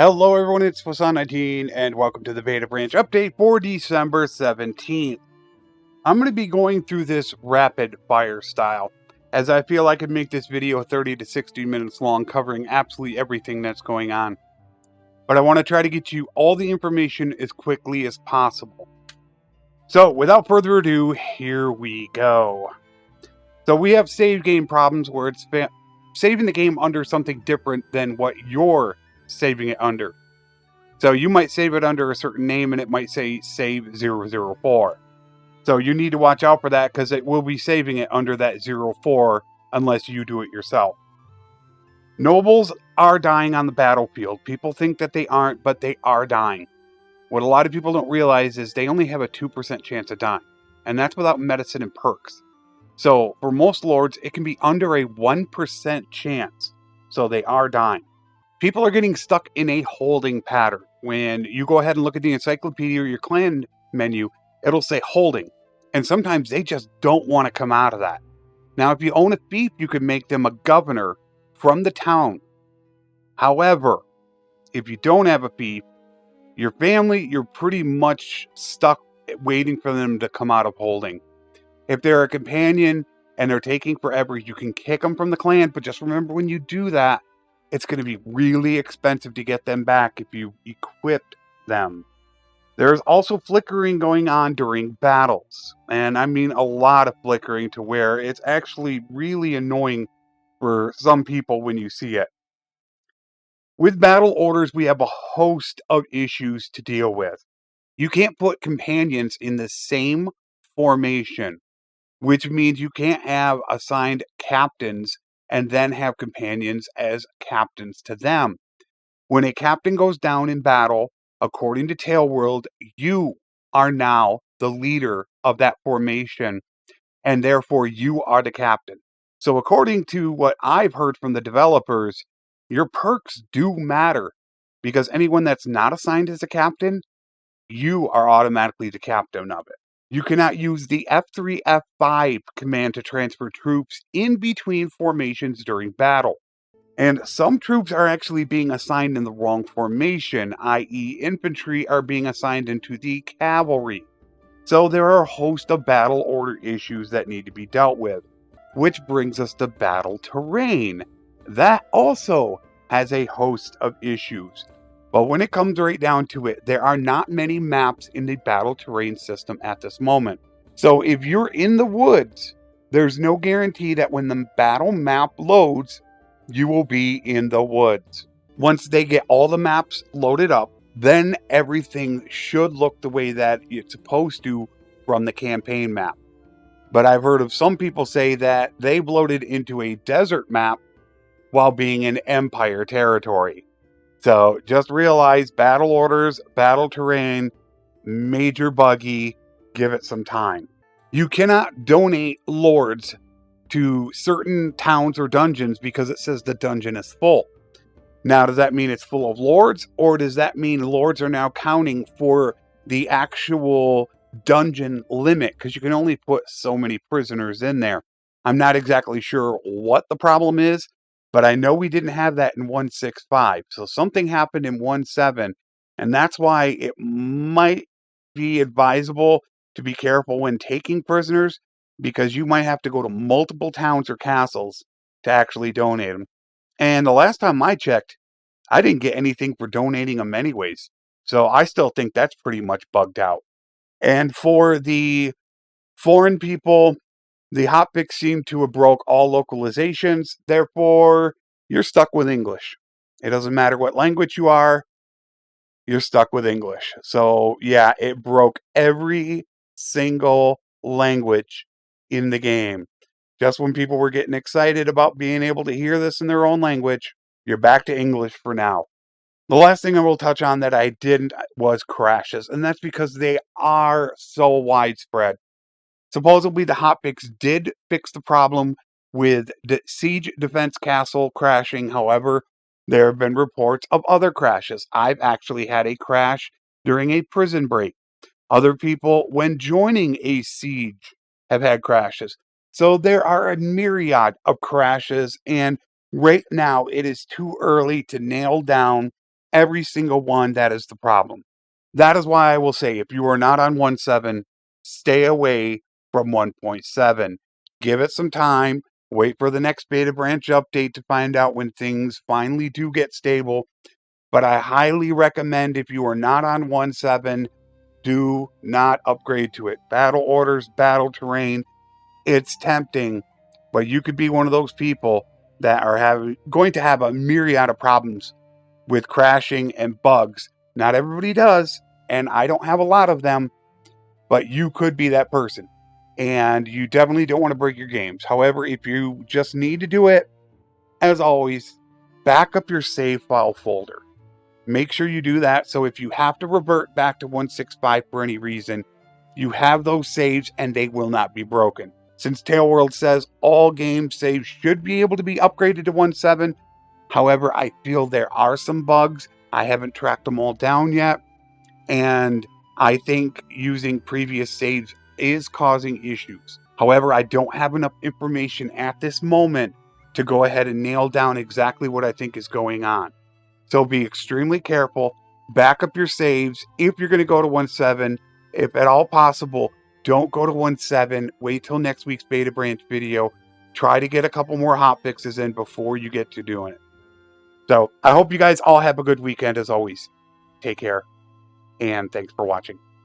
Hello everyone, it's Flesson19 and welcome to the Beta Branch update for December 17th. I'm going to be going through this rapid fire style, as I feel I could make this video 30 to 60 minutes long covering absolutely everything that's going on. But I want to try to get you all the information as quickly as possible. So without further ado, here we go. So we have save game problems where it's saving the game under something different than what you're saving it under. So you might save it under a certain name and it might say save 004. So you need to watch out for that because it will be saving it under that 04 unless you do it yourself. Nobles are dying on the battlefield. People think that they aren't, but they are dying. What a lot of people don't realize is they only have a 2% chance of dying. And that's without medicine and perks. So for most lords, it can be under a 1% chance. So they are dying. People are getting stuck in a holding pattern. When you go ahead and look at the encyclopedia or your clan menu, it'll say holding. And sometimes they just don't want to come out of that. Now, if you own a fief, you can make them a governor from the town. However, if you don't have a fief, your family, you're pretty much stuck waiting for them to come out of holding. If they're a companion and they're taking forever, you can kick them from the clan. But just remember, when you do that, it's going to be really expensive to get them back if you equip them. There's also flickering going on during battles. And I mean a lot of flickering to where it's actually really annoying for some people when you see it. With battle orders, we have a host of issues to deal with. You can't put companions in the same formation, which means you can't have assigned captains and then have companions as captains to them. When a captain goes down in battle, according to Tailworld, you are now the leader of that formation, and therefore you are the captain. So according to what I've heard from the developers, your perks do matter, because anyone that's not assigned as a captain, you are automatically the captain of it. You cannot use the F3, F5 command to transfer troops in between formations during battle. And some troops are actually being assigned in the wrong formation, i.e. infantry are being assigned into the cavalry. So there are a host of battle order issues that need to be dealt with, which brings us to battle terrain. That also has a host of issues. But when it comes right down to it, there are not many maps in the battle terrain system at this moment. So if you're in the woods, there's no guarantee that when the battle map loads, you will be in the woods. Once they get all the maps loaded up, then everything should look the way that it's supposed to from the campaign map. But I've heard of some people say that they've loaded into a desert map while being in Empire territory. So just realize battle orders, battle terrain, major buggy, give it some time. You cannot donate lords to certain towns or dungeons because it says the dungeon is full. Now, does that mean it's full of lords, or does that mean lords are now counting for the actual dungeon limit? Because you can only put so many prisoners in there. I'm not exactly sure what the problem is, but I know we didn't have that in 1.6.5. So something happened in 1.7, and that's why it might be advisable to be careful when taking prisoners, because you might have to go to multiple towns or castles to actually donate them. And the last time I checked, I didn't get anything for donating them anyways. So I still think that's pretty much bugged out. And for the foreign people, the Hotfix seemed to have broke all localizations. Therefore, you're stuck with English. It doesn't matter what language you are, you're stuck with English. So yeah, it broke every single language in the game. Just when people were getting excited about being able to hear this in their own language, you're back to English for now. The last thing I will touch on that I didn't was crashes, and that's because they are so widespread. Supposedly, the hotfix did fix the problem with the Siege Defense Castle crashing. However, there have been reports of other crashes. I've actually had a crash during a prison break. Other people, when joining a siege, have had crashes. So there are a myriad of crashes, and right now it is too early to nail down every single one that is the problem. That is why I will say, if you are not on 1.7, stay away from 1.7. Give it some time. Wait for the next beta branch update to find out when things finally do get stable. But I highly recommend, if you are not on 1.7, do not upgrade to it. Battle orders, battle terrain, it's tempting, but you could be one of those people that are going to have a myriad of problems with crashing and bugs. Not everybody does, and I don't have a lot of them, but you could be that person. And you definitely don't want to break your games. However, if you just need to do it, as always, back up your save file folder. Make sure you do that, so if you have to revert back to 1.6.5 for any reason, you have those saves and they will not be broken. Since Tailworld says all game saves should be able to be upgraded to 1.7, however, I feel there are some bugs. I haven't tracked them all down yet, and I think using previous saves is causing issues. However, I don't have enough information at this moment to go ahead and nail down exactly what I think is going on. So be extremely careful. Back up your saves if you're going to go to 1.7. If at all possible, don't go to 1.7. Wait till next week's beta branch video. Try to get a couple more hotfixes in before you get to doing it. So I hope you guys all have a good weekend as always. Take care, and thanks for watching.